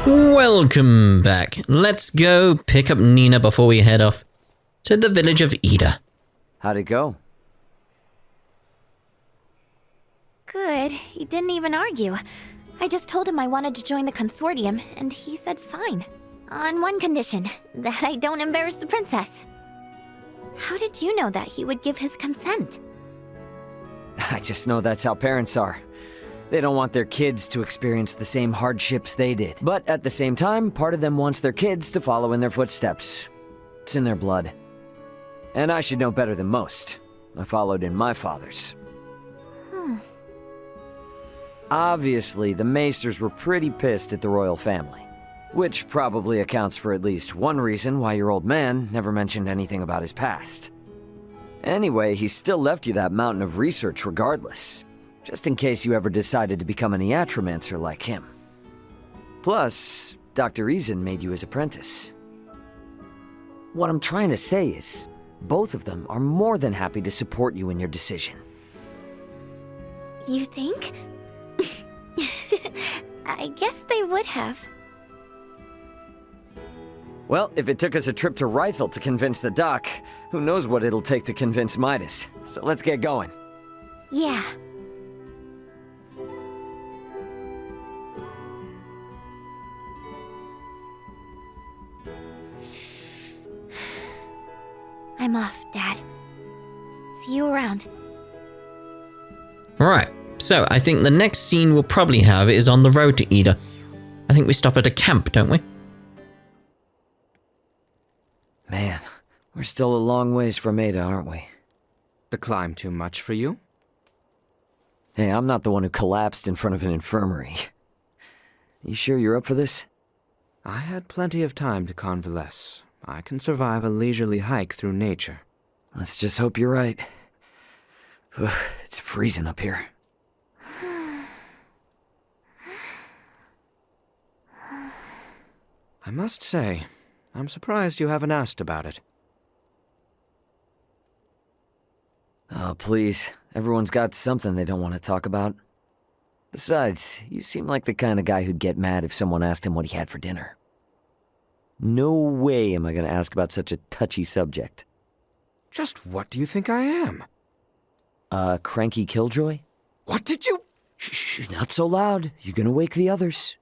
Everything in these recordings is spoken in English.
Welcome back. Let's go pick up Nina before we head off to the village of Ida. How'd it go? Good. He didn't even argue. I just told him I wanted to join the consortium, and he said fine. On one condition, that I don't embarrass the princess. How did you know that he would give his consent? I just know that's how parents are. They don't want their kids to experience the same hardships they did. But at the same time, part of them wants their kids to follow in their footsteps. It's in their blood. And I should know better than most. I followed in my father's. Obviously, the Maesters were pretty pissed at the royal family. Which probably accounts for at least one reason why your old man never mentioned anything about his past. Anyway, he still left you that mountain of research regardless. Just in case you ever decided to become an iatromancer like him. Plus, Dr. Reason made you his apprentice. What I'm trying to say is, both of them are more than happy to support you in your decision. You think? I guess they would have. Well, if it took us a trip to Rifle to convince the doc, who knows what it'll take to convince Midas. So let's get going. Yeah. I'm off, Dad. See you around. Alright, so I think the next scene we'll probably have is on the road to Ida. I think we stop at a camp, don't we? Man, we're still a long ways from Ada, aren't we? The climb too much for you? Hey, I'm not the one who collapsed in front of an infirmary. You sure you're up for this? I had plenty of time to convalesce. I can survive a leisurely hike through nature. Let's just hope you're right. It's freezing up here. I must say, I'm surprised you haven't asked about it. Oh, please. Everyone's got something they don't want to talk about. Besides, you seem like the kind of guy who'd get mad if someone asked him what he had for dinner. No way am I going to ask about such a touchy subject. Just what do you think I am? Cranky killjoy? What did you... Shh, not so loud. You're going to wake the others.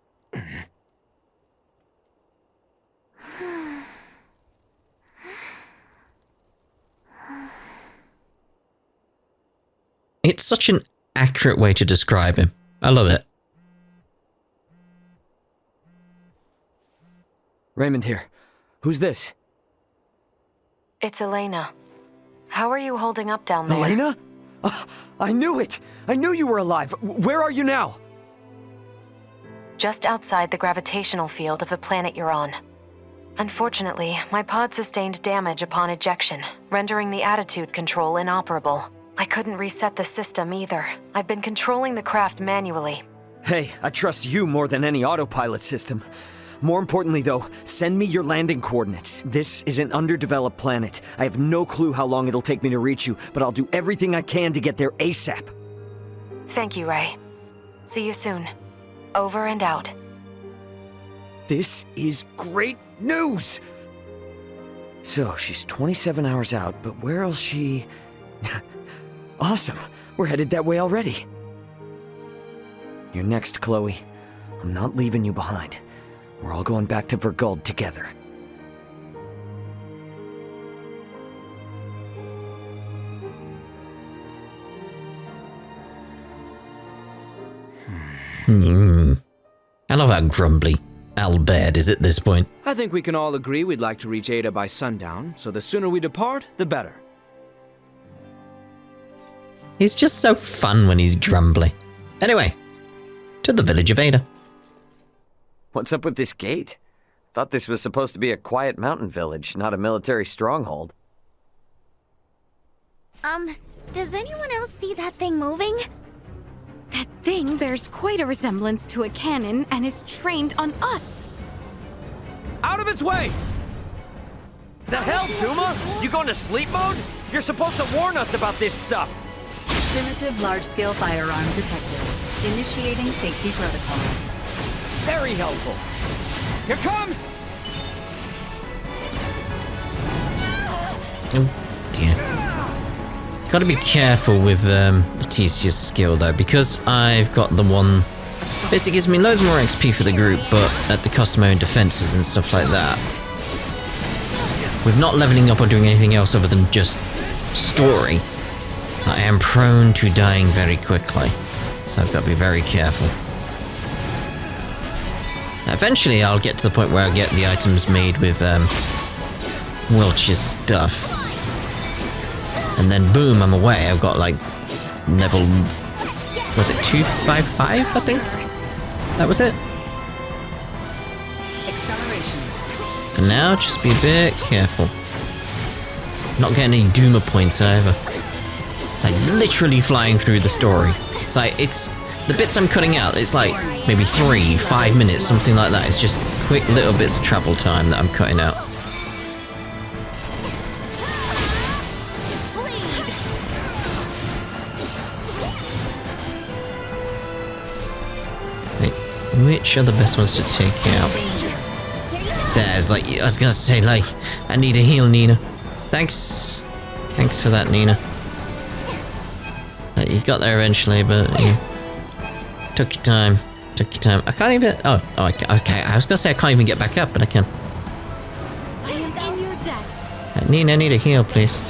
It's such an accurate way to describe him. I love it. Raymond here. Who's this? It's Elena. How are you holding up down there? Elena? I knew it! I knew you were alive! Where are you now? Just outside the gravitational field of the planet you're on. Unfortunately, my pod sustained damage upon ejection, rendering the attitude control inoperable. I couldn't reset the system either. I've been controlling the craft manually. Hey, I trust you more than any autopilot system. More importantly, though, send me your landing coordinates. This is an underdeveloped planet. I have no clue how long it'll take me to reach you, but I'll do everything I can to get there ASAP. Thank you, Ray. See you soon. Over and out. This is great news! So, she's 27 hours out, but where else she... Awesome! We're headed that way already. You're next, Chloe. I'm not leaving you behind. We're all going back to Verguld together. I love how grumbly Albert is at this point. I think we can all agree we'd like to reach Ada by sundown, so the sooner we depart, the better. He's just so fun when he's grumbly. Anyway, to the village of Ada. What's up with this gate? Thought this was supposed to be a quiet mountain village, not a military stronghold. Does anyone else see that thing moving? That thing bears quite a resemblance to a cannon and is trained on us. Out of its way! The hell, Duma? You going to sleep mode? You're supposed to warn us about this stuff! Primitive large-scale firearm detected. Initiating safety protocol. Very helpful. Here comes! Oh dear. Gotta be careful with Laeticia's skill though, because I've got the one. Basically gives me loads more XP for the group, but at the cost of my own defenses and stuff like that. With not leveling up or doing anything else other than just story, I am prone to dying very quickly. So I've got to be very careful. Eventually I'll get to the point where I get the items made with Welch's stuff. And then boom, I'm away. I've got like level, was it 255, I think? That was it. For now, just be a bit careful. Not getting any Doomer points either. It's like literally flying through the story. It's like, it's the bits I'm cutting out, it's like maybe 3-5 minutes, something like that. It's just quick little bits of travel time that I'm cutting out. Wait, which are the best ones to take out? There's like, I was gonna say like, I need a heal, Nina. Thanks for that, Nina. You got there eventually, but you took your time. I can't even. Oh, okay. I was gonna say I can't even get back up, but I can. I am in your debt. Nina, I need a heal, please.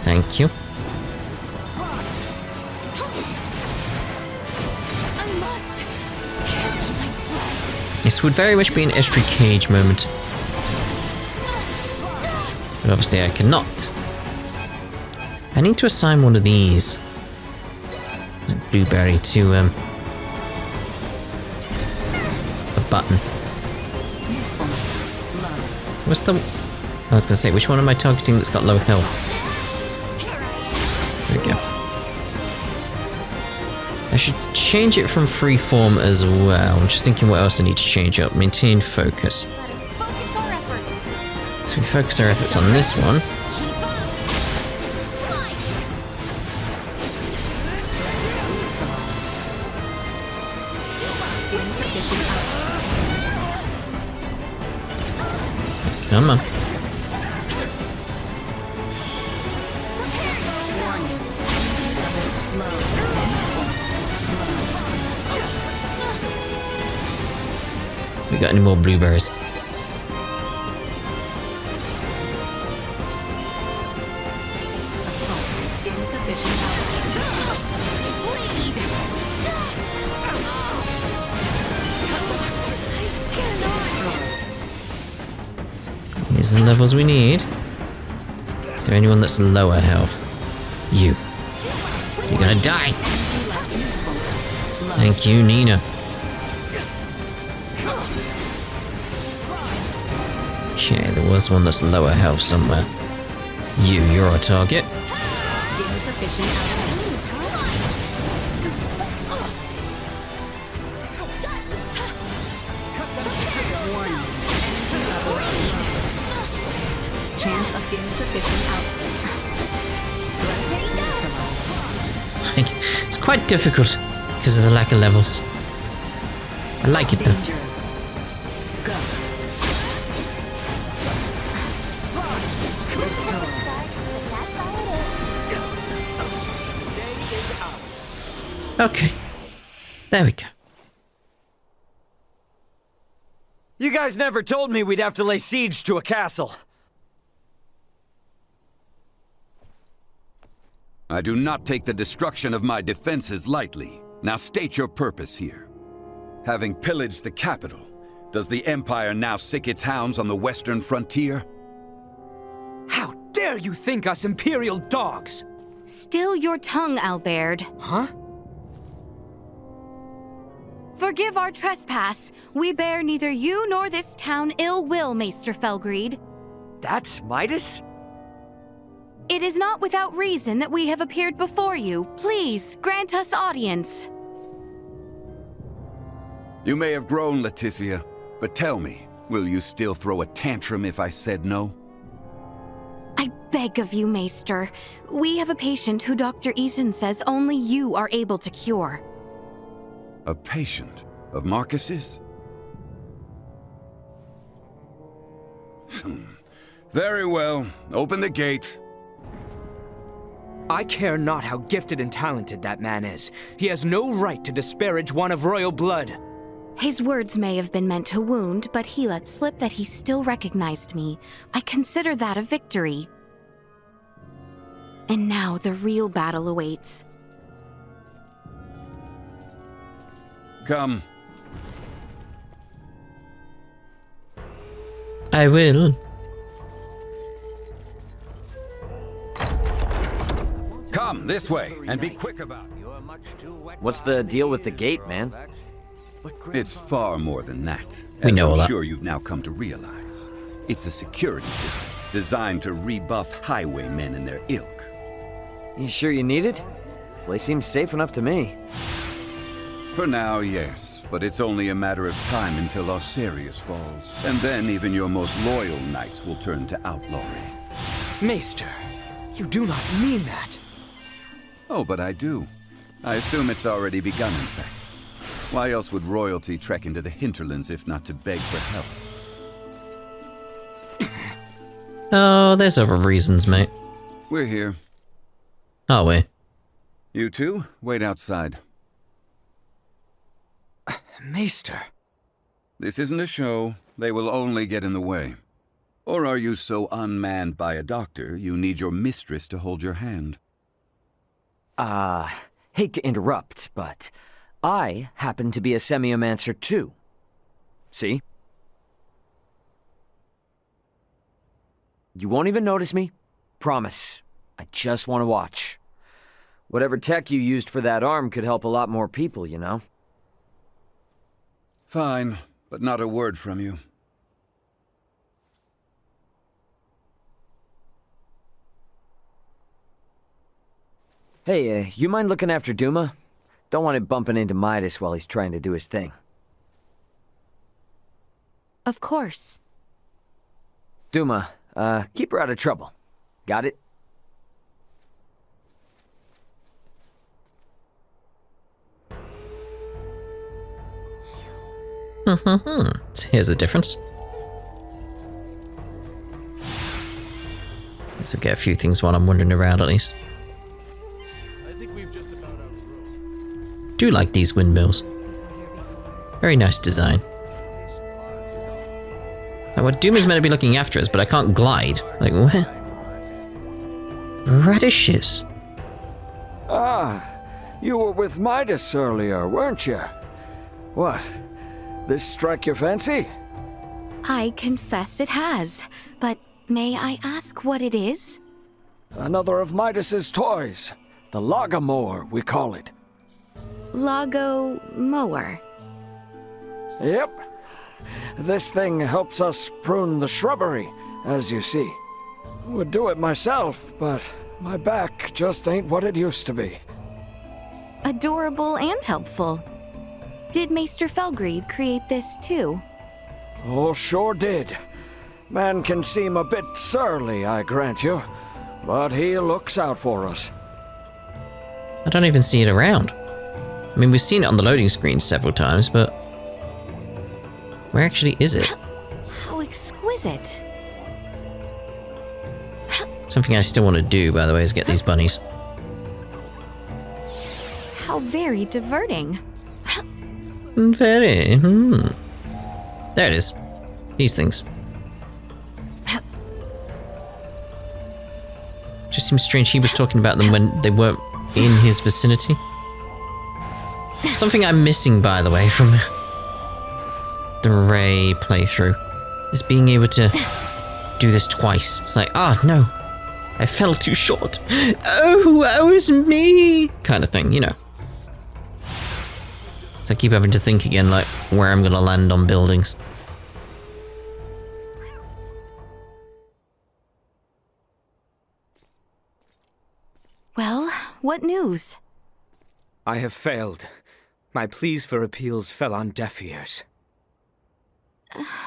Thank you. I must catch my breath. This would very much be an Estrie Cage moment, but obviously I cannot. I need to assign one of these, like blueberry, to a button. What's the? I was gonna say, which one am I targeting that's got low health? There we go. I should change it from freeform as well. I'm just thinking what else I need to change up. Maintain focus. So we focus our efforts on this one. Come on. We got any more blueberries? These are the levels we need. Is there anyone that's lower health? You. You're gonna die! Thank you, Nina. Okay, there was one that's lower health somewhere. You're our target. Chance of insufficient output. It's quite difficult because of the lack of levels. I like it though. Go. Okay. There we go. You guys never told me we'd have to lay siege to a castle. I do not take the destruction of my defenses lightly. Now state your purpose here. Having pillaged the capital, does the Empire now sick its hounds on the western frontier? How dare you think us Imperial dogs? Still your tongue, Albert. Huh? Forgive our trespass. We bear neither you nor this town ill will, Maester Felgreed. That's Midas? It is not without reason that we have appeared before you. Please, grant us audience. You may have grown, Laeticia, but tell me, will you still throw a tantrum if I said no? I beg of you, Maester. We have a patient who Dr. Eason says only you are able to cure. A patient? Of Marcus's? Very well. Open the gate. I care not how gifted and talented that man is. He has no right to disparage one of royal blood. His words may have been meant to wound, but he let slip that he still recognized me. I consider that a victory. And now the real battle awaits. Come. I will. Come, this way, and be quick about it. What's the deal with the gate, man? It's far more than that. We know all I'm that. sure you've now come to realize. It's a security system designed to rebuff highwaymen and their ilk. You sure you need it? Place seems safe enough to me. For now, yes. But it's only a matter of time until Osirius falls. And then even your most loyal knights will turn to outlawry. Maester, you do not mean that. Oh, but I do. I assume it's already begun, in fact. Why else would royalty trek into the hinterlands if not to beg for help? Oh, there's other reasons, mate. We're here. Are we? You two, wait outside. Maester. This isn't a show. They will only get in the way. Or are you so unmanned by a doctor you need your mistress to hold your hand? Hate to interrupt, but I happen to be a semiomancer too. See? You won't even notice me. Promise. I just want to watch. Whatever tech you used for that arm could help a lot more people, you know? Fine, but not a word from you. Hey, you mind looking after Duma? Don't want him bumping into Midas while he's trying to do his thing. Of course. Duma, keep her out of trouble. Got it? So here's the difference. So get a few things while I'm wandering around at least. Do like these windmills. Very nice design. Now, what Doom is meant to be looking after us, but I can't glide. Like, where? Radishes. Ah, you were with Midas earlier, weren't you? What? This strike your fancy? I confess it has, but may I ask what it is? Another of Midas's toys. The Logomore, we call it. Lago mower. Yep. This thing helps us prune the shrubbery, as you see. Would do it myself, but my back just ain't what it used to be. Adorable and helpful. Did Maester Felgreed create this too? Oh, sure did. Man can seem a bit surly, I grant you, but he looks out for us. I don't even see it around. I mean, we've seen it on the loading screen several times, but where actually is it? How exquisite. Something I still want to do, by the way, is get these bunnies. How very diverting. Very. There it is. These things. Just seems strange he was talking about them when they weren't in his vicinity. Something I'm missing, by the way, from the Ray playthrough is being able to do this twice. It's like, no, I fell too short. Oh, that was me, kind of thing, you know. So I keep having to think again, like, where I'm gonna land on buildings. Well, what news? I have failed. My pleas for appeals fell on deaf ears.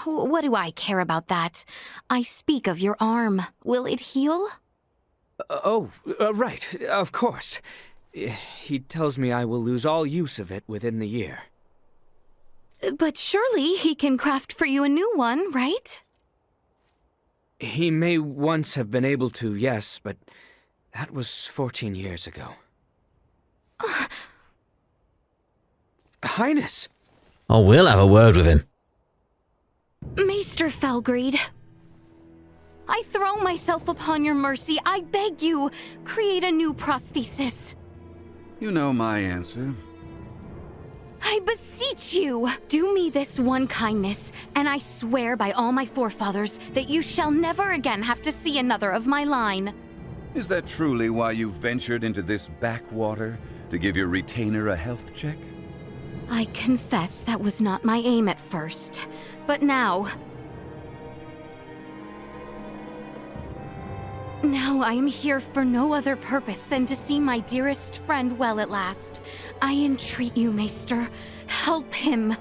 What do I care about that? I speak of your arm. Will it heal? Right, of course. He tells me I will lose all use of it within the year. But surely he can craft for you a new one, right? He may once have been able to, yes, but that was 14 years ago. Highness! Oh, we'll have a word with him. Maester Felgreed, I throw myself upon your mercy. I beg you, create a new prosthesis. You know my answer. I beseech you, do me this one kindness, and I swear by all my forefathers that you shall never again have to see another of my line. Is that truly why you ventured into this backwater? To give your retainer a health check? I confess that was not my aim at first, but now I am here for no other purpose than to see my dearest friend well at last. I entreat you, Maester, help him.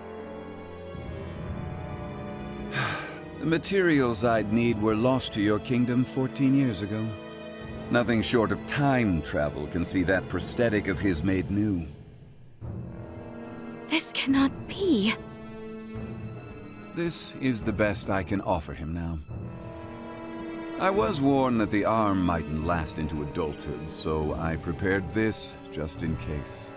The materials I'd need were lost to your kingdom 14 years ago. Nothing short of time travel can see that prosthetic of his made new. This cannot be. This is the best I can offer him now. I was warned that the arm mightn't last into adulthood, so I prepared this just in case.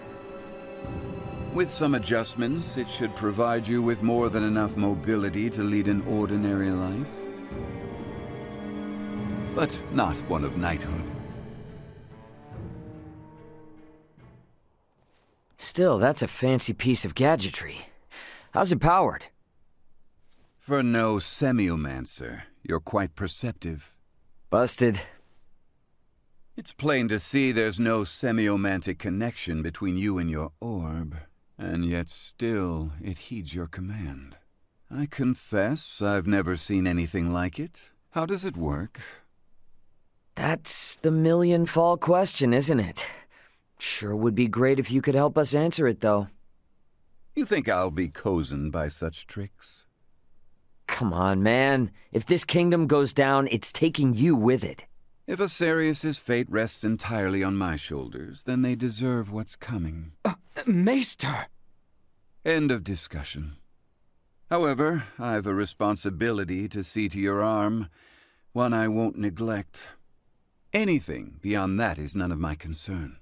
With some adjustments, it should provide you with more than enough mobility to lead an ordinary life. But not one of knighthood. Still, that's a fancy piece of gadgetry. How's it powered? For no semiomancer, you're quite perceptive. Busted. It's plain to see there's no semiomantic connection between you and your orb, and yet still it heeds your command. I confess I've never seen anything like it. How does it work? That's the million-fall question, isn't it? Sure would be great if you could help us answer it, though. You think I'll be cozened by such tricks? Come on, man. If this kingdom goes down, it's taking you with it. If Asarius' fate rests entirely on my shoulders, then they deserve what's coming. Maester! End of discussion. However, I've a responsibility to see to your arm, one I won't neglect. Anything beyond that is none of my concern.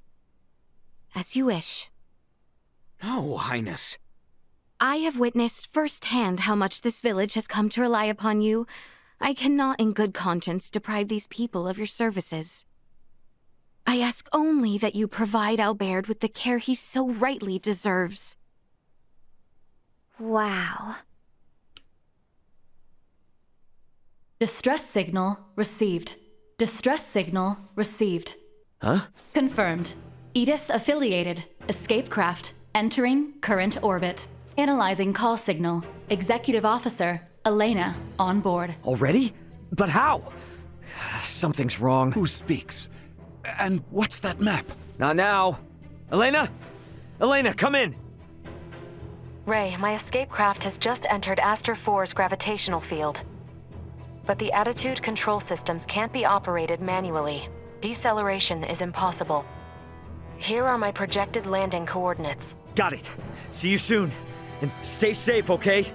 As you wish. No, Highness. I have witnessed firsthand how much this village has come to rely upon you. I cannot in good conscience deprive these people of your services. I ask only that you provide Albert with the care he so rightly deserves. Wow. Distress signal received. Distress signal received. Huh? Confirmed. Edis affiliated. Escape craft entering current orbit. Analyzing call signal. Executive Officer Elena on board. Already? But how? Something's wrong. Who speaks? And what's that map? Not now. Elena? Elena, come in! Ray, my escape craft has just entered Aster 4's gravitational field. But the attitude control systems can't be operated manually. Deceleration is impossible. Here are my projected landing coordinates. Got it. See you soon. And stay safe, okay?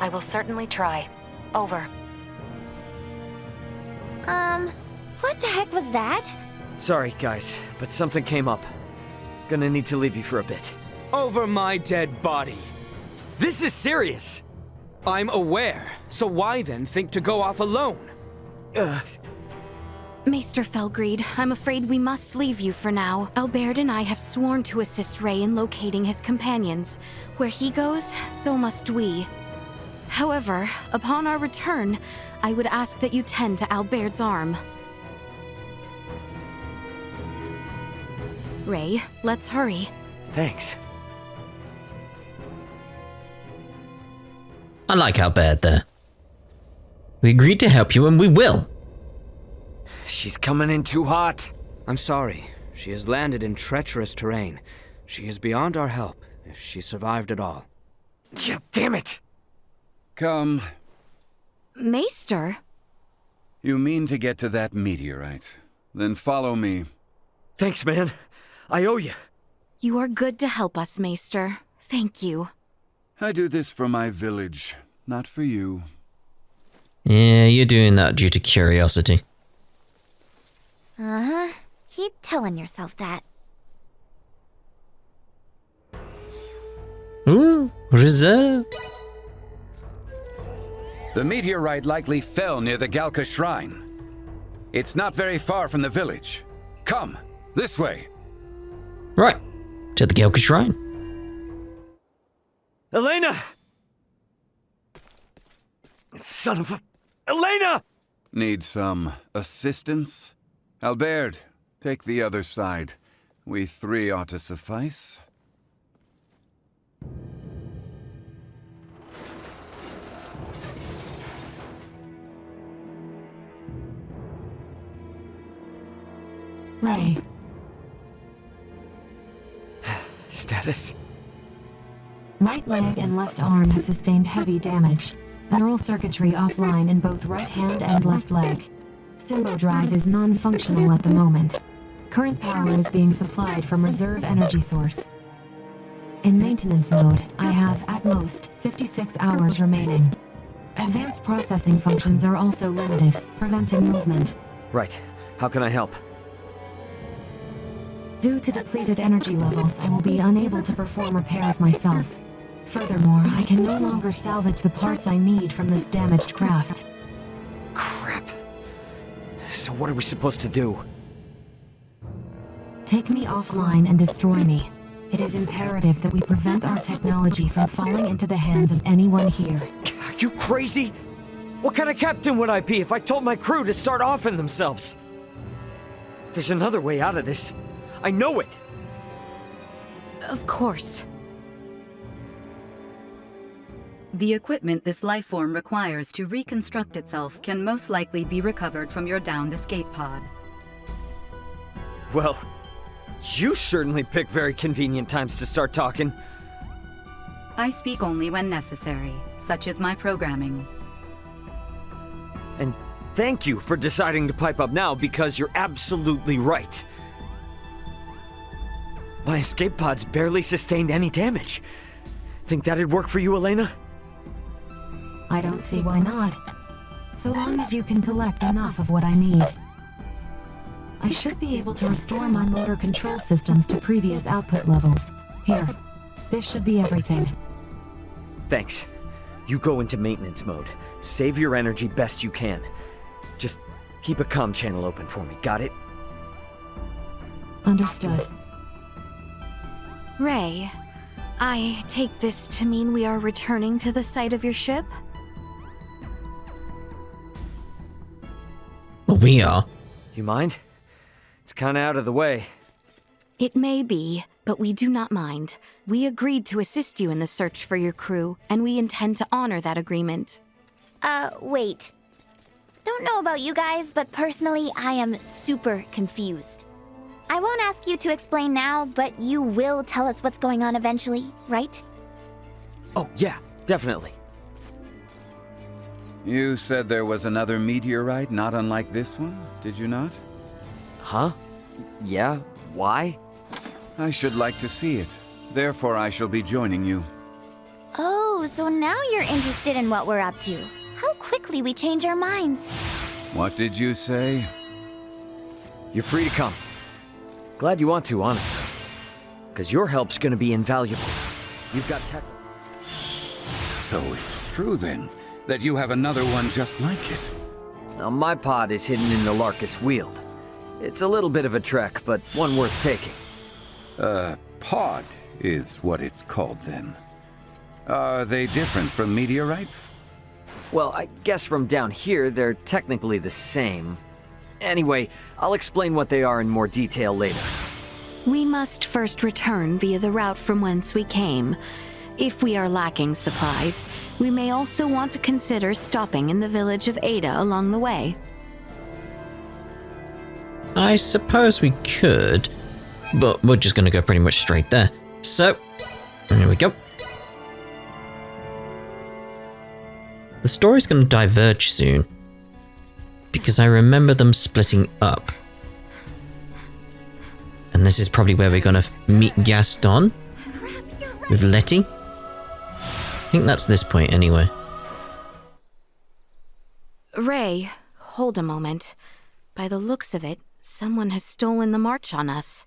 I will certainly try. Over. What the heck was that? Sorry, guys, but something came up. Gonna need to leave you for a bit. Over my dead body. This is serious! I'm aware, so why then think to go off alone? Maester Felgreed, I'm afraid we must leave you for now. Albert and I have sworn to assist Ray in locating his companions. Where he goes, so must we. However, upon our return, I would ask that you tend to Albert's arm. Ray, let's hurry. Thanks. I like Albert there. We agreed to help you and we will. She's coming in too hot. I'm sorry. She has landed in treacherous terrain. She is beyond our help, if she survived at all. Yeah, damn it! Come. Maester? You mean to get to that meteorite? Then follow me. Thanks, man. I owe you. You are good to help us, Maester. Thank you. I do this for my village, not for you. Yeah, you're doing that due to curiosity. Uh-huh. Keep telling yourself that. Ooh, reserve. The meteorite likely fell near the Galka Shrine. It's not very far from the village. Come, this way. Right, to the Galka Shrine. Elena! Son of a... Elena! Need some assistance? Albert, take the other side. We three ought to suffice. Ray. Status? Right leg and left arm have sustained heavy damage. Neural circuitry offline in both right hand and left leg. Symbo drive is non-functional at the moment. Current power is being supplied from reserve energy source. In maintenance mode, I have, at most, 56 hours remaining. Advanced processing functions are also limited, preventing movement. Right. How can I help? Due to depleted energy levels, I will be unable to perform repairs myself. Furthermore, I can no longer salvage the parts I need from this damaged craft. Crap. So what are we supposed to do? Take me offline and destroy me. It is imperative that we prevent our technology from falling into the hands of anyone here. Are you crazy? What kind of captain would I be if I told my crew to start offing themselves? There's another way out of this. I know it! Of course. The equipment this life form requires to reconstruct itself can most likely be recovered from your downed escape pod. Well, you certainly pick very convenient times to start talking. I speak only when necessary, such is my programming. And thank you for deciding to pipe up now, because you're absolutely right. My escape pods barely sustained any damage. Think that'd work for you, Elena? I don't see why not. So long as you can collect enough of what I need. I should be able to restore my motor control systems to previous output levels. Here, this should be everything. Thanks. You go into maintenance mode. Save your energy best you can. Just keep a comm channel open for me, got it? Understood. Ray, I take this to mean we are returning to the site of your ship? Well, we are. You mind? It's kinda out of the way. It may be, but we do not mind. We agreed to assist you in the search for your crew, and we intend to honor that agreement. Wait. Don't know about you guys, but personally, I am super confused. I won't ask you to explain now, but you will tell us what's going on eventually, right? Oh, yeah, definitely. You said there was another meteorite not unlike this one, did you not? Huh? Yeah? Why? I should like to see it. Therefore, I shall be joining you. Oh, so now you're interested in what we're up to. How quickly we change our minds. What did you say? You're free to come. Glad you want to, honestly. Because your help's gonna be invaluable. You've got tech... So it's true then, that you have another one just like it. Now, my pod is hidden in the Larkus Weald. It's a little bit of a trek, but one worth taking. Pod is what it's called then. Are they different from meteorites? Well, I guess from down here, they're technically the same. Anyway, I'll explain what they are in more detail later. We must first return via the route from whence we came. If we are lacking supplies, we may also want to consider stopping in the village of Ada along the way. I suppose we could, but we're just gonna go pretty much straight there. So, here we go. The story's gonna diverge soon, because I remember them splitting up. And this is probably where we're gonna meet Gaston with Letty. think that's this point anyway. Ray, hold a moment. By the looks of it, someone has stolen the march on us.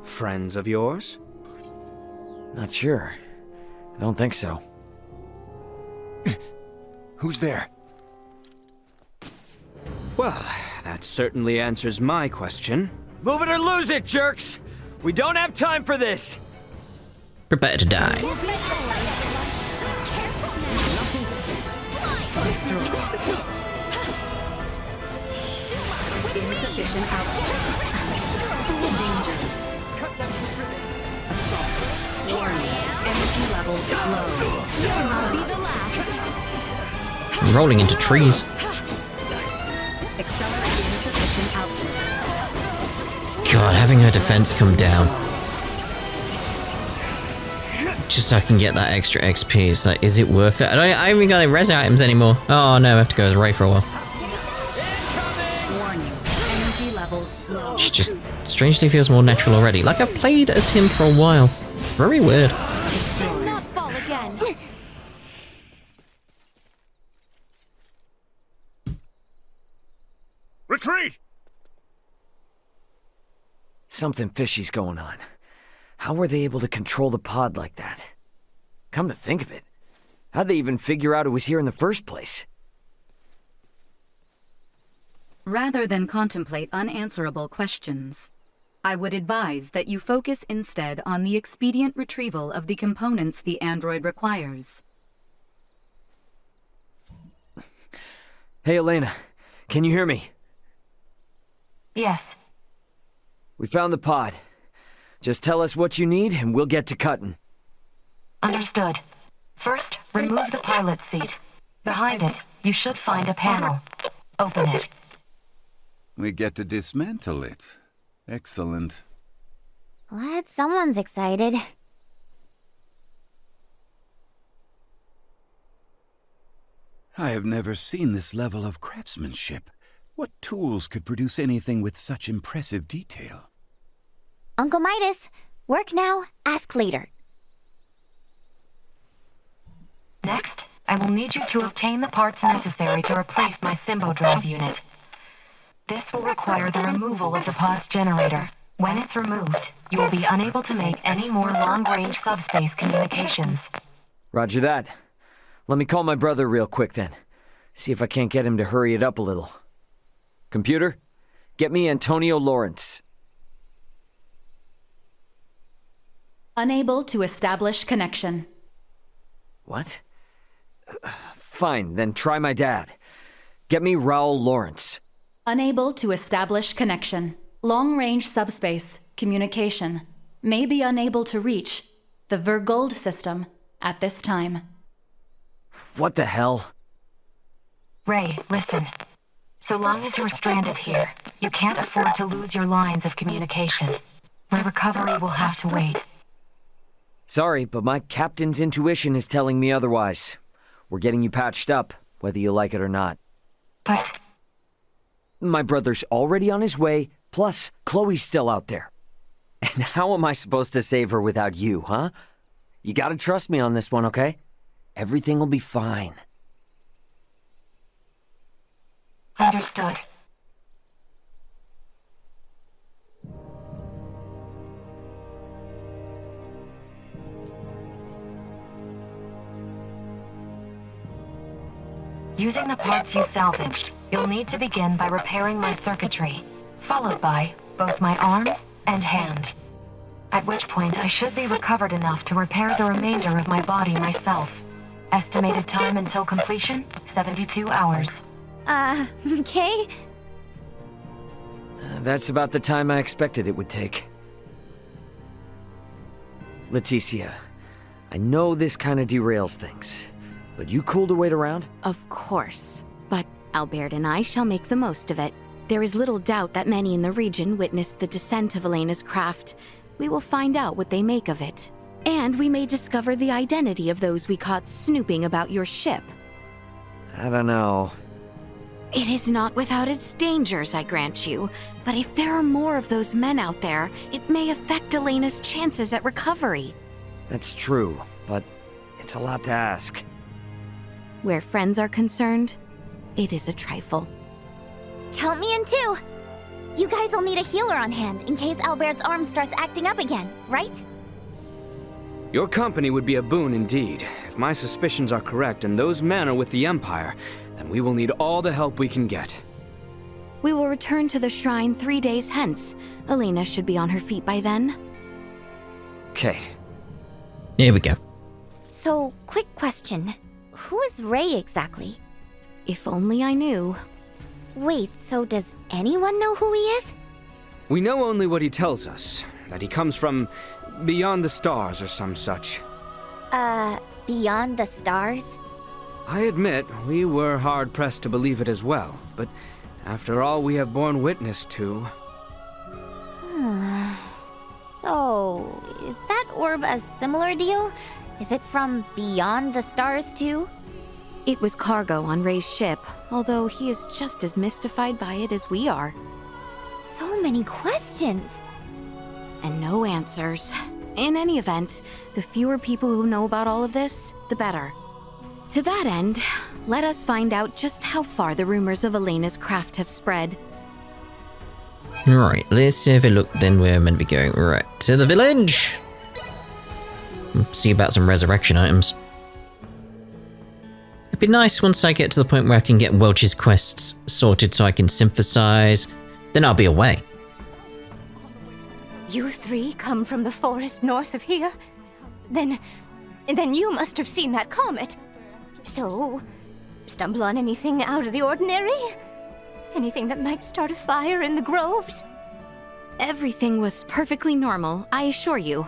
Friends of yours? Not sure. I don't think so. Who's there? Well, that certainly answers my question. Move it or lose it, jerks! We don't have time for this! Prepare to die. Insufficient output. Danger. Warning. Energy levels low. You'll not be the last. I'm rolling into trees. Accelerate insufficient output. God, having her defense come down. Just so I can get that extra XP. It's like, is it worth it? I haven't even got any res items anymore. Oh no, I have to go as Ray for a while. Warning. Energy levels low. She just strangely feels more natural already. Like I've played as him for a while. Very weird. Not fall again. Retreat! Something fishy's going on. How were they able to control the pod like that? Come to think of it, how'd they even figure out it was here in the first place? Rather than contemplate unanswerable questions, I would advise that you focus instead on the expedient retrieval of the components the android requires. Hey, Elena, can you hear me? Yes. We found the pod. Just tell us what you need and we'll get to cutting. Understood. First, remove the pilot seat. Behind it, you should find a panel. Open it. We get to dismantle it. Excellent. Glad someone's excited. I have never seen this level of craftsmanship. What tools could produce anything with such impressive detail? Uncle Midas, work now, ask later. Next, I will need you to obtain the parts necessary to replace my Symbo drive unit. This will require the removal of the pod's generator. When it's removed, you will be unable to make any more long-range subspace communications. Roger that. Let me call my brother real quick then. See if I can't get him to hurry it up a little. Computer, get me Antonio Lawrence. Unable to establish connection. What? Fine, then try my dad. Get me Raul Lawrence. Unable to establish connection. Long-range subspace communication. May be unable to reach the Vergold system at this time. What the hell? Ray, listen. So long as you're stranded here, you can't afford to lose your lines of communication. My recovery will have to wait. Sorry, but my captain's intuition is telling me otherwise. We're getting you patched up, whether you like it or not. But... My brother's already on his way, plus Chloe's still out there. And how am I supposed to save her without you, huh? You gotta trust me on this one, okay? Everything will be fine. Understood. Using the parts you salvaged, you'll need to begin by repairing my circuitry, followed by both my arm and hand. At which point I should be recovered enough to repair the remainder of my body myself. Estimated time until completion, 72 hours. Okay? That's about the time I expected it would take. Laeticia, I know this kind of derails things, but you cool to wait around? Of course. But Albert and I shall make the most of it. There is little doubt that many in the region witnessed the descent of Elena's craft. We will find out what they make of it. And we may discover the identity of those we caught snooping about your ship. I don't know. It is not without its dangers, I grant you, but if there are more of those men out there, it may affect Elena's chances at recovery. That's true, but it's a lot to ask. Where friends are concerned, it is a trifle. Count me in too! You guys will need a healer on hand in case Albert's arm starts acting up again, right? Your company would be a boon indeed. If my suspicions are correct and those men are with the Empire, then we will need all the help we can get. We will return to the shrine 3 days hence. Elena should be on her feet by then. Okay. Here we go. So, quick question. Who is Ray exactly? If only I knew. Wait, so does anyone know who he is? We know only what he tells us, that he comes from beyond the stars or some such. Beyond the stars? I admit, we were hard-pressed to believe it as well, but after all we have borne witness to... So, is that orb a similar deal? Is it from beyond the stars too? It was cargo on Ray's ship, although he is just as mystified by it as we are. So many questions! And no answers. In any event, the fewer people who know about all of this, the better. To that end, let us find out just how far the rumors of Elena's craft have spread. Right, let's have a look then where I'm meant to be going. Right, to the village! See about some resurrection items. It'd be nice once I get to the point where I can get Welch's quests sorted so I can synthesize. Then I'll be away. You three come from the forest north of here? Then you must have seen that comet. So, stumble on anything out of the ordinary? Anything that might start a fire in the groves? Everything was perfectly normal, I assure you.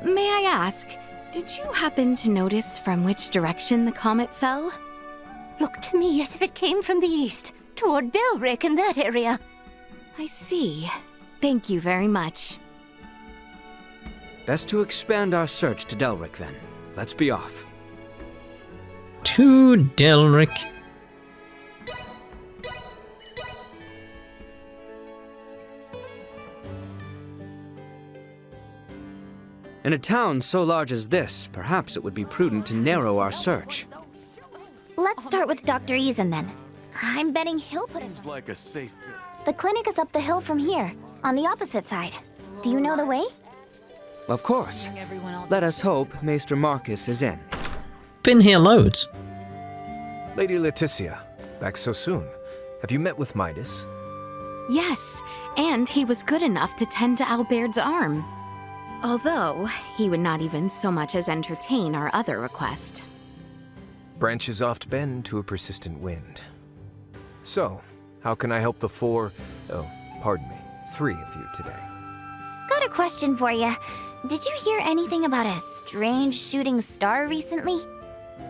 May I ask, did you happen to notice from which direction the comet fell? Looked to me as if it came from the east, toward Delric in that area. I see. Thank you very much. Best to expand our search to Delric then. Let's be off. To Delric. In a town so large as this, perhaps it would be prudent to narrow our search. Let's start with Dr. Eason then. I'm betting he'll put us... Like a safe... The clinic is up the hill from here, on the opposite side. Do you know the way? Of course. Let us hope Maester Marcus is in. Been here loads. Lady Laeticia, back so soon. Have you met with Midas? Yes, and he was good enough to tend to Albert's arm. Although, he would not even so much as entertain our other request. Branches oft bend to a persistent wind. So, how can I help the three of you today? Got a question for you. Did you hear anything about a strange shooting star recently?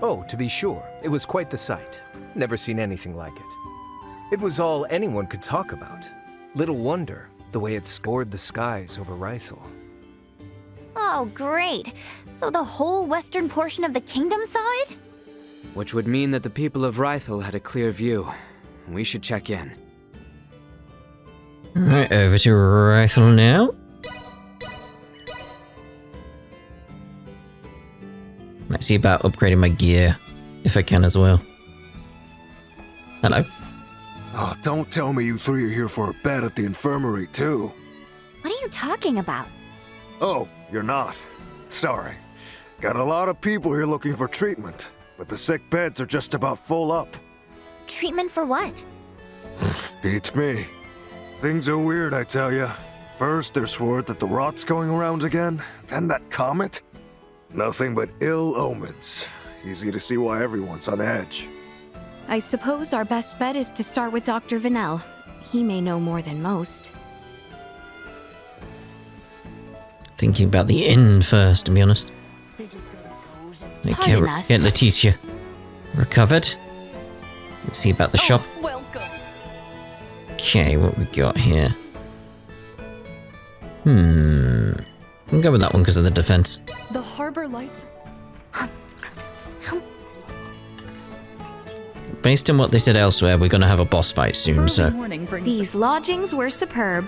Oh, to be sure. It was quite the sight. Never seen anything like it. It was all anyone could talk about. Little wonder, the way it scored the skies over Rythel. Oh, great. So the whole western portion of the kingdom saw it? Which would mean that the people of Rythel had a clear view. We should check in. Alright, over to Rythel now. Let's see about upgrading my gear, if I can as well. Hello. Oh, don't tell me you three are here for a bet at the infirmary, too. What are you talking about? Oh, you're not. Sorry. Got a lot of people here looking for treatment, but the sick beds are just about full up. Treatment for what? Beats me. Things are weird, I tell ya. First, there's word that the rot's going around again, then that comet. Nothing but ill omens. Easy to see why everyone's on edge. I suppose our best bet is to start with Dr. Vanel. He may know more than most. Thinking about the inn first, to be honest. Okay, Pardon us. get Laeticia recovered. Let's see about the shop. Welcome. Okay, what we got here? I'll go with that one because of the defense. The harbor lights. based on what they said elsewhere, we're gonna have a boss fight soon, so... These lodgings were superb.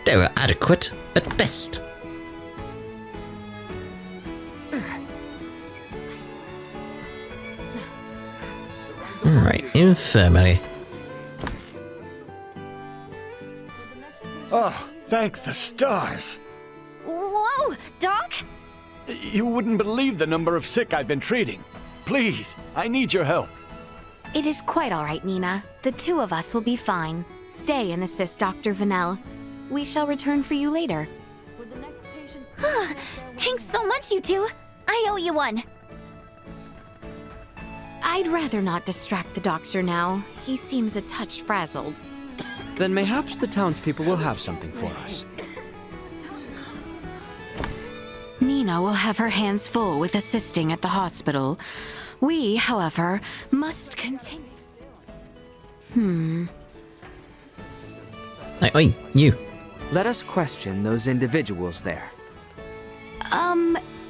They were adequate, at best. Alright, infirmary. Oh, thank the stars. Whoa, Doc? You wouldn't believe the number of sick I've been treating. Please, I need your help. It is quite all right, Nina. The two of us will be fine. Stay and assist Dr. Vanel. We shall return for you later. Thanks so much, you two. I owe you one. I'd rather not distract the doctor now. He seems a touch frazzled. Then mayhaps the townspeople will have something for us. Nina will have her hands full with assisting at the hospital. We, however, must continue. Oi, you. Let us question those individuals there.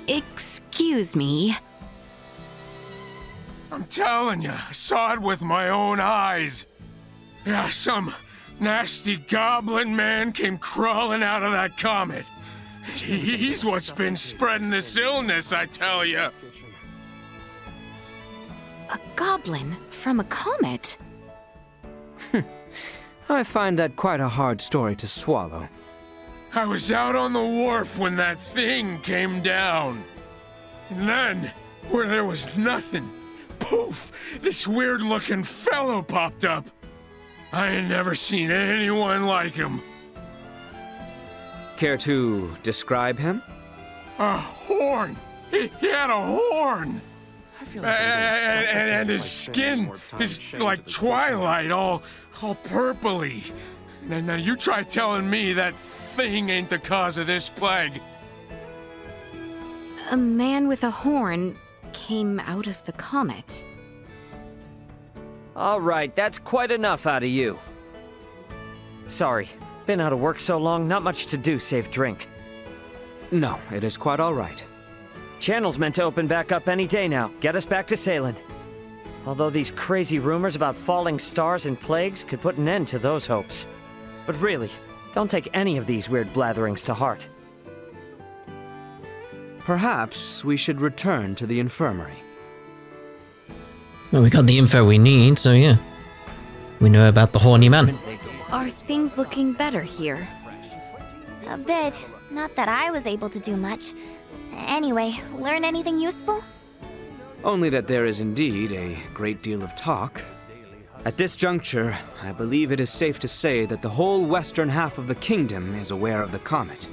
Excuse me. I'm telling you, I saw it with my own eyes. Yeah, some nasty goblin man came crawling out of that comet. He's what's been spreading this illness, I tell you. A goblin from a comet? I find that quite a hard story to swallow. I was out on the wharf when that thing came down. And then, where there was nothing, poof, this weird-looking fellow popped up. I ain't never seen anyone like him. Care to describe him? A horn! He had a horn! And his skin is like twilight, all purpley. Now you try telling me that thing ain't the cause of this plague. A man with a horn came out of the comet. All right, that's quite enough out of you. Sorry, been out of work so long, not much to do save drink. No, it is quite all right. Channel's meant to open back up any day now, get us back to sailing. Although these crazy rumors about falling stars and plagues could put an end to those hopes. But really, don't take any of these weird blatherings to heart. Perhaps we should return to the infirmary. Well, we got the info we need, so yeah. We know about the horny man. Are things looking better here? A bit. Not that I was able to do much. Anyway, learn anything useful? Only that there is indeed a great deal of talk. At this juncture, I believe it is safe to say that the whole western half of the kingdom is aware of the comet.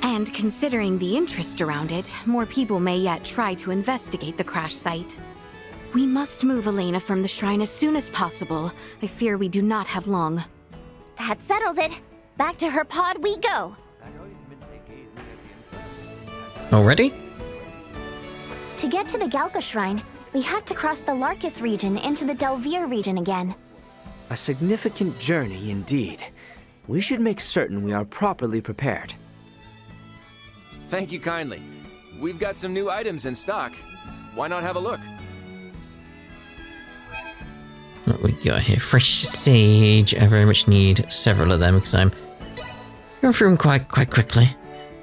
And considering the interest around it, more people may yet try to investigate the crash site. We must move Elena from the shrine as soon as possible. I fear we do not have long. That settles it. Back to her pod we go. Already? To get to the Galka Shrine, we have to cross the Larkus region into the Delvir region again. A significant journey indeed. We should make certain we are properly prepared. Thank you kindly. We've got some new items in stock. Why not have a look? What we got here? Fresh sage. I very much need several of them because I'm going through them quite quickly.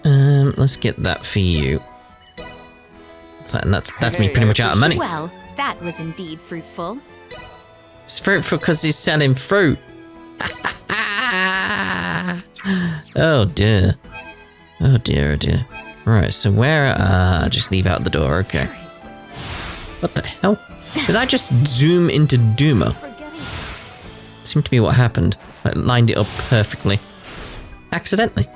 Let's get that for you. So, and that's me pretty much out of money. Well, that was indeed fruitful. It's fruitful because he's selling fruit. Oh dear. Oh dear, oh dear. Right, so where... just leave out the door, okay. What the hell? Did I just zoom into Duma? Seemed to be what happened. I lined it up perfectly. Accidentally.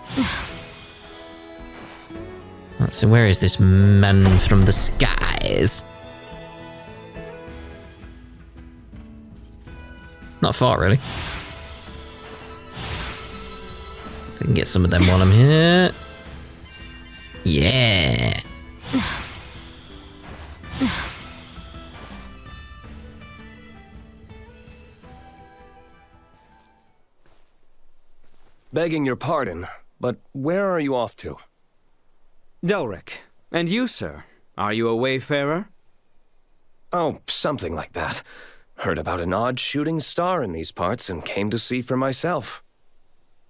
Right, so where is this man from the skies? Not far, really. If I can get some of them while I'm here. Yeah. Begging your pardon, but where are you off to? Delric. And you, sir? Are you a wayfarer? Oh, something like that. Heard about an odd shooting star in these parts and came to see for myself.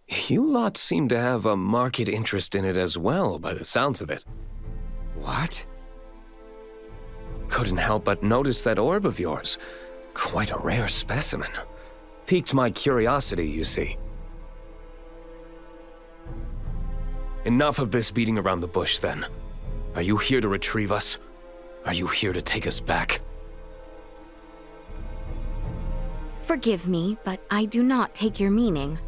You lot seem to have a marked interest in it as well, by the sounds of it. What? Couldn't help but notice that orb of yours. Quite a rare specimen. Piqued my curiosity, you see. Enough of this beating around the bush, then. Are you here to retrieve us? Are you here to take us back? Forgive me, but I do not take your meaning.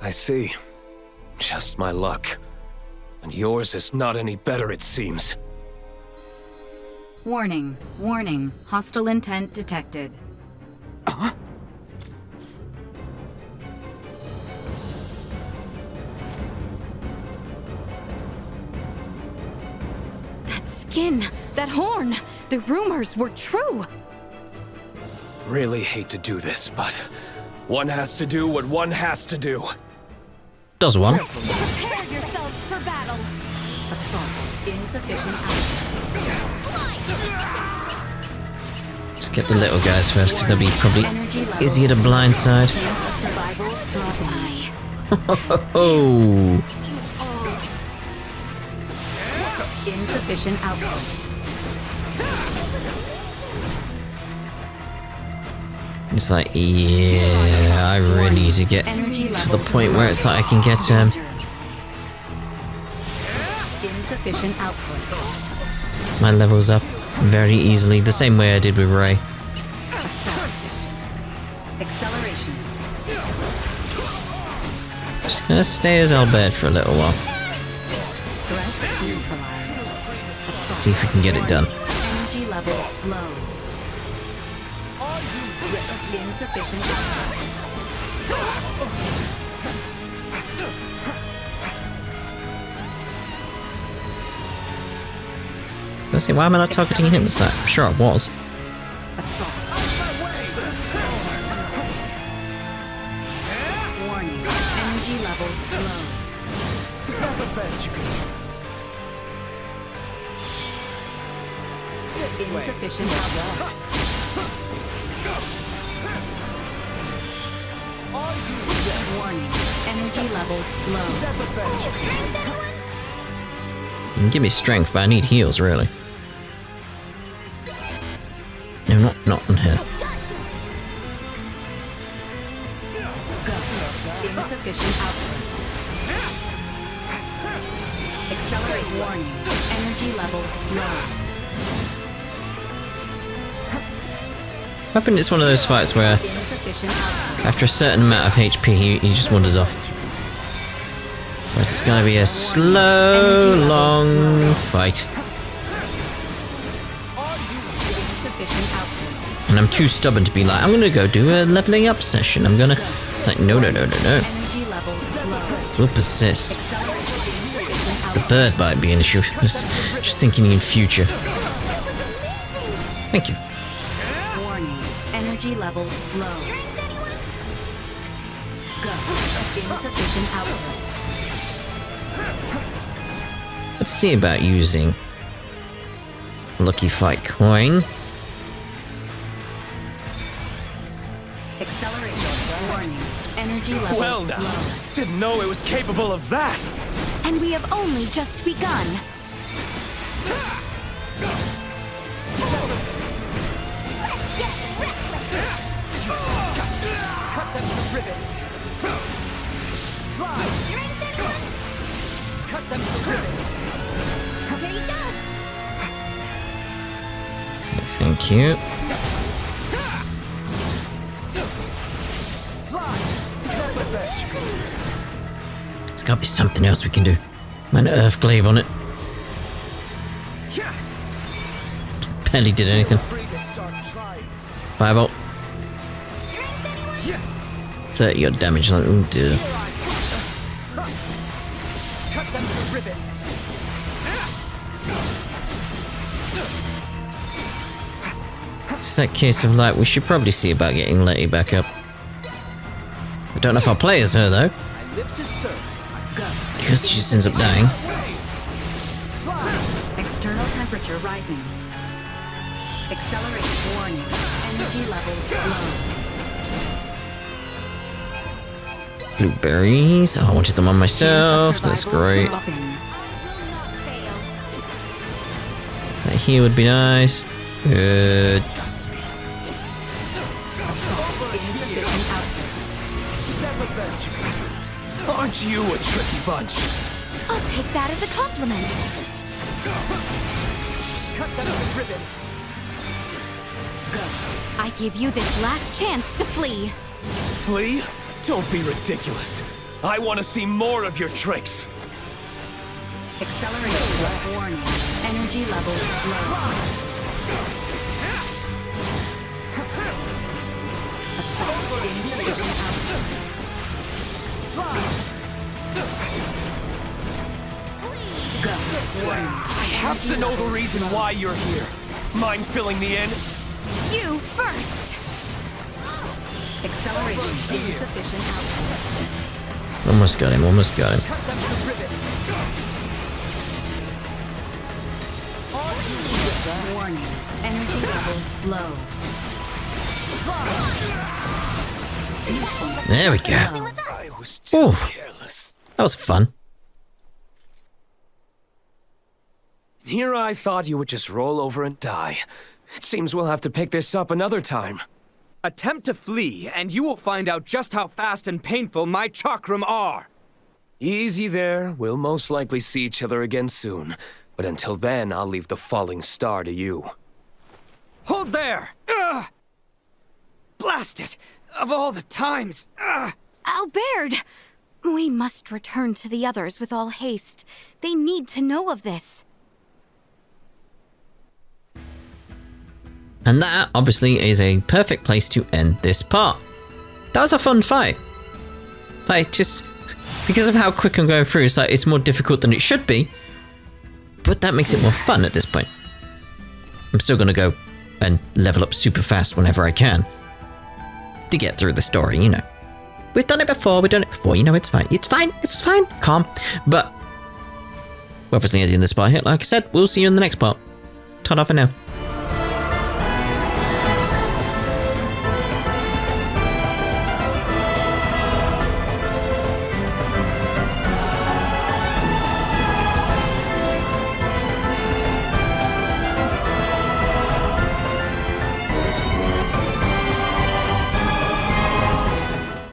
I see. Just my luck. And yours is not any better, it seems. Warning, warning, hostile intent detected. That skin, that horn, the rumors were true. Really hate to do this, but one has to do what one has to do. Does one? Prepare yourselves for battle. Assault insufficient. Let's get the little guys first, because they'll be probably easier to blindside. Oh. Insufficient output. It's like, yeah, I really need to get to the point where it's like I can get Insufficient output. my levels up very easily, the same way I did with Ray. Acceleration. Just gonna stay as Albert for a little while. See if we can get it done. Energy levels low. Insufficient output. Let's see, why am I not targeting him? It's like, I'm sure I was. Warning. Energy levels low. Is that the best you can do? Insufficient output. Warning. Energy levels low. Is that the best you can do? You can give me strength, but I need heals, really. No, not on her. Insufficient output. Accelerate warning. Energy levels low. I think it's one of those fights where, after a certain amount of HP, he just wanders off. Whereas it's gonna be a slow, long fight. And I'm too stubborn to be like, I'm gonna go do a leveling up session. I'm gonna... It's like, no. We'll persist. The bird might be an issue. Just thinking in future. Thank you. Warning. Energy levels low. Go. Insufficient output. Let's see about using Lucky Fight Coin. Accelerate. Warning. Energy levels Well now, low. didn't know it was capable of that. And we have only just begun. Cut them to ribbons. Fly. Cut them to ribbons. Here you go. Thank you. Fly. Is that the best you can do? There's gotta be something else we can do. Might an Earthglaive on it. Barely did anything. Firebolt. 30 odd damage. Like, oh dear. Cut them to ribbons. It's that case of like, we should probably see about getting Letty back up. I don't know if I'll play as her though. Because she just ends up dying. External temperature rising. Accelerate. Warning. Energy levels low. Blueberries. Oh, I wanted them on myself. That's great. That here would be nice. Good. Aren't you a tricky bunch? I'll take that as a compliment. Cut them to ribbons. I give you this last chance to flee. Flee? Don't be ridiculous. I want to see more of your tricks. Accelerate. Warning. Energy levels low. Assault. Insufficient output. Go. I have to know the reason why you're here. Mind filling me in? You first. Acceleration. Insufficient output. Almost got him, almost got him. Warning. Energy levels low. There we go. Ooh, that was fun. Here I thought you would just roll over and die. It seems we'll have to pick this up another time. Attempt to flee, and you will find out just how fast and painful my chakram are. Easy there. We'll most likely see each other again soon. But until then, I'll leave the falling star to you. Hold there! Ugh! Blast it! Of all the times! Ugh! Albert! We must return to the others with all haste. They need to know of this. And that, obviously, is a perfect place to end this part. That was a fun fight. Like, just because of how quick I'm going through, it's more difficult than it should be. But that makes it more fun at this point. I'm still going to go and level up super fast whenever I can. To get through the story, you know. We've done it before, you know, it's fine. It's fine, calm. But, we're obviously ending this part here. Like I said, we'll see you in the next part. Ta-da for now.